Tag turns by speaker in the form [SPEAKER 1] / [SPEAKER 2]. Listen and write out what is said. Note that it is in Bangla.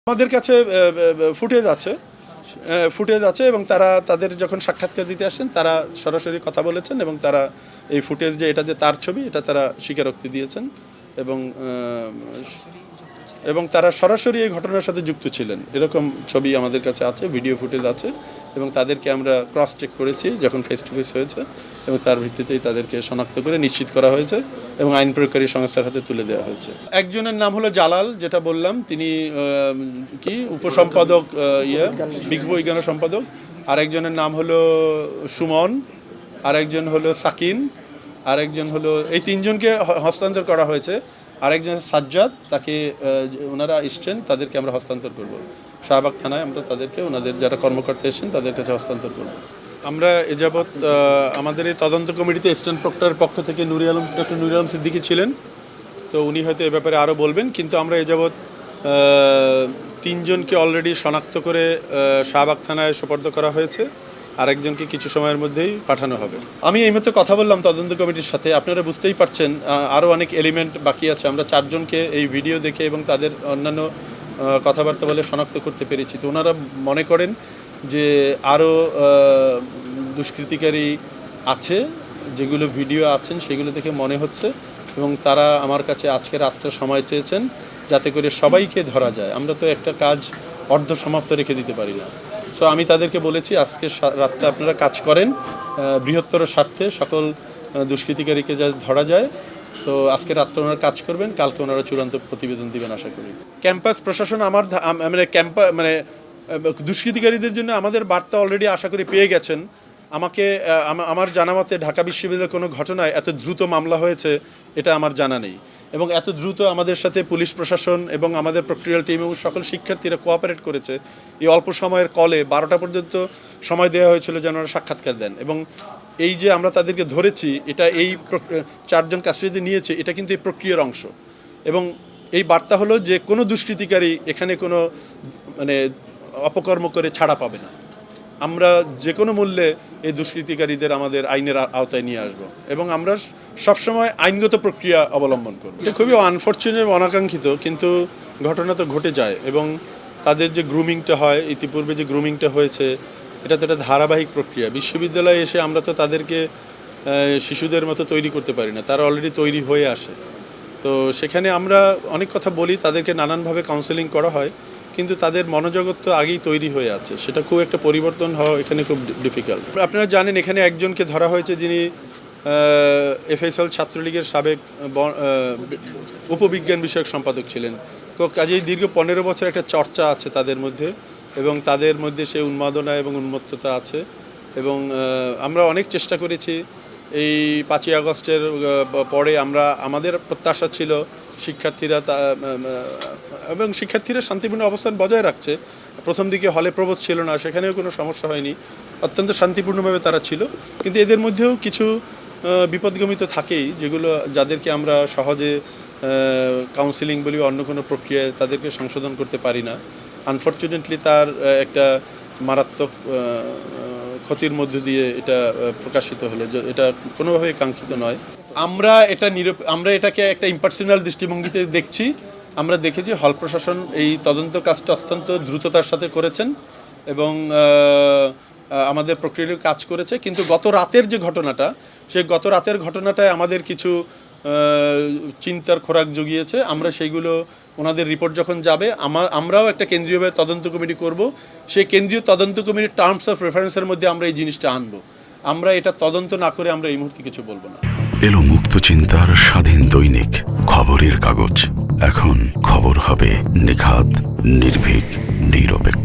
[SPEAKER 1] আমাদের কাছে ফুটেজ আছে এবং তারা তাদের যখন সাক্ষাৎকার দিতে আসছেন তারা সরাসরি কথা বলেছেন এবং তারা এই ফুটেজ যে এটা যে তার ছবি এটা তারা স্বীকারোক্তি দিয়েছেন এবং তারা সরাসরি এই ঘটনার সাথে যুক্ত ছিলেন এরকম ছবি আমাদের কাছে আছে, ভিডিও ফুটেজ আছে এবং তাদেরকে আমরা ক্রস চেক করেছি যখন ফেস টু ফেস হয়েছে এবং তার ভিত্তিতেই তাদেরকে শনাক্ত করে নিশ্চিত করা হয়েছে এবং আইন প্রয়োগকারী সংস্থার হাতে তুলে দেওয়া হয়েছে। একজনের নাম হলো জালাল, যেটা বললাম, তিনি উপসম্পাদক বিজ্ঞান সম্পাদক। আরেকজনের নাম হলো সুমন, আরেকজন হলো সাকিন, আরেকজন হলো, এই তিনজনকে হস্তান্তর করা হয়েছে। আরেকজন সাজ্জাদ, তাকে ওনারা এসছেন, তাদেরকে আমরা হস্তান্তর করব শাহবাগ থানায়। আমরা তাদেরকে ওনাদের যারা কর্মকর্তা এসেছেন তাদের কাছে হস্তান্তর করব। আমরা এ যাবৎ আমাদের এই তদন্ত কমিটিতে স্ট্যান্ড প্রক্টরের পক্ষ থেকে ডক্টর নুরুল আলম সিদ্দিকী ছিলেন, তো উনি হয়তো এ ব্যাপারে আরও বলবেন। কিন্তু আমরা এ যাবৎ তিনজনকে অলরেডি শনাক্ত করে শাহবাগ থানায় সোপর্দ করা হয়েছে, আরেকজনকে কিছু সময়ের মধ্যেই পাঠানো হবে। আমি এই মতো কথা বললাম তদন্ত কমিটির সাথে, আপনারা বুঝতেই পারছেন আরও অনেক এলিমেন্ট বাকি আছে। আমরা চারজনকে এই ভিডিও দেখে এবং তাদের অন্যান্য কথাবার্তা বলে শনাক্ত করতে পেরেছি। তো ওনারা মনে করেন যে আরও দুষ্কৃতিকারী আছে, যেগুলো ভিডিও আছেন সেগুলো দেখে মনে হচ্ছে, এবং তারা আমার কাছে আজকে রাতটা সময় চেয়েছেন যাতে করে সবাইকে ধরা যায়। আমরা তো একটা কাজ অর্ধ সমাপ্ত রেখে দিতে পারি না। সো আমি তাদেরকে বলেছি আজকে রাতটা আপনারা কাজ করেন বৃহত্তর স্বার্থে, সকল দুষ্কৃতিকারীকে যা ধরা যায়। তো আজকে রাতটা ওনারা কাজ করবেন, কালকে ওনারা চূড়ান্ত প্রতিবেদন দিবেন আশা করি। ক্যাম্পাস প্রশাসন দুষ্কৃতিকারীদের জন্য আমাদের বার্তা অলরেডি আশা করি পেয়ে গেছেন। আমার জানা মতে ঢাকা বিশ্ববিদ্যালয়ের কোনো ঘটনায় এত দ্রুত মামলা হয়েছে এটা আমার জানা নেই, এবং এত দ্রুত আমাদের সাথে পুলিশ প্রশাসন এবং আমাদের প্রক্রিয়াল টিম এবং সকল শিক্ষার্থীরা কোঅপারেট করেছে। এই অল্প সময়ের কলে 12টা পর্যন্ত সময় দেওয়া হয়েছিল যেন ওরা সাক্ষাৎকার দেন, এবং এই যে আমরা তাদেরকে ধরেছি, এটা এই 4জন কাস্টডিতে নিয়েছে, এটা কিন্তু এই প্রক্রিয়ার অংশ। এবং এই বার্তা হলো যে কোনো দুষ্কৃতিকারী এখানে কোনো অপকর্ম করে ছাড়া পাবে না। আমরা যে কোনো মূল্যে এই দুষ্কৃতিকারীদের আমাদের আইনের আওতায় নিয়ে আসব, এবং আমরা সবসময় আইনগত প্রক্রিয়া অবলম্বন করব। এটা খুবই আনফর্চুনেট, অনাকাঙ্ক্ষিত, কিন্তু ঘটনা তো ঘটে যায়। এবং তাদের যে গ্রুমিংটা হয়, ইতিপূর্বে যে গ্রুমিংটা হয়েছে, এটা তো একটা ধারাবাহিক প্রক্রিয়া। বিশ্ববিদ্যালয়ে এসে আমরা তো তাদেরকে শিশুদের মতো তৈরি করতে পারি না, তারা অলরেডি তৈরি হয়ে আসে। তো সেখানে আমরা অনেক কথা বলি, তাদেরকে নানানভাবে কাউন্সেলিং করা হয়, কিন্তু তাদের মনোজগৎ তো আগেই তৈরি হয়ে আছে, সেটা খুব একটা পরিবর্তন হওয়া এখানে খুব ডিফিকাল্ট। আপনারা জানেন এখানে একজনকে ধরা হয়েছে যিনি এফএসএল ছাত্রলীগের সাবেক উপবিজ্ঞান বিষয়ক সম্পাদক ছিলেন। কাজেই দীর্ঘ 15 বছর একটা চর্চা আছে তাদের মধ্যে, এবং তাদের মধ্যে সে উন্মাদনা এবং উন্মত্ততা আছে। এবং আমরা অনেক চেষ্টা করেছি এই 5ই আগস্টের পরে। আমাদের প্রত্যাশা ছিল শিক্ষার্থীরা শান্তিপূর্ণ অবস্থান বজায় রাখছে। প্রথম দিকে হলে প্রবেশ ছিল না, সেখানেও কোনো সমস্যা হয়নি, অত্যন্ত শান্তিপূর্ণভাবে তারা ছিল। কিন্তু এদের মধ্যেও কিছু বিপদগমিত থাকেই, যাদেরকে আমরা সহজে কাউন্সিলিং বলি অন্য কোনো প্রক্রিয়ায় তাদেরকে সংশোধন করতে পারি না। আনফর্চুনেটলি তার একটা মারাত্মক ক্ষতির মধ্য দিয়ে এটা প্রকাশিত হলো, এটা কোনোভাবেই কাঙ্ক্ষিত নয়। আমরা এটাকে একটা ইম্পার্সোনাল দৃষ্টিভঙ্গিতে দেখছি। আমরা দেখেছি হল প্রশাসন এই তদন্ত কাজটা অত্যন্ত দ্রুততার সাথে করেছেন এবং আমাদের প্রক্রিয়ায় কাজ করেছে। কিন্তু গত রাতের যে ঘটনাটা, সেই গত রাতের ঘটনাটায় আমাদের কিছু চিন্তার খোরাক জুগিয়েছে। আমরা সেইগুলো, ওনাদের রিপোর্ট যখন যাবে, আমরাও একটা কেন্দ্রীয়ভাবে তদন্ত কমিটি করব। সেই কেন্দ্রীয় তদন্ত কমিটির টার্মস অফ রেফারেন্সের মধ্যে আমরা এই জিনিসটা আনবো। আমরা এটা তদন্ত না করে আমরা এই মুহূর্তে কিছু বলবো না।
[SPEAKER 2] এলো মুক্ত চিন্তার স্বাধীন দৈনিক খবরের কাগজ। এখন খবর হবে নিখাত, নির্ভীক, নিরপেক্ষ।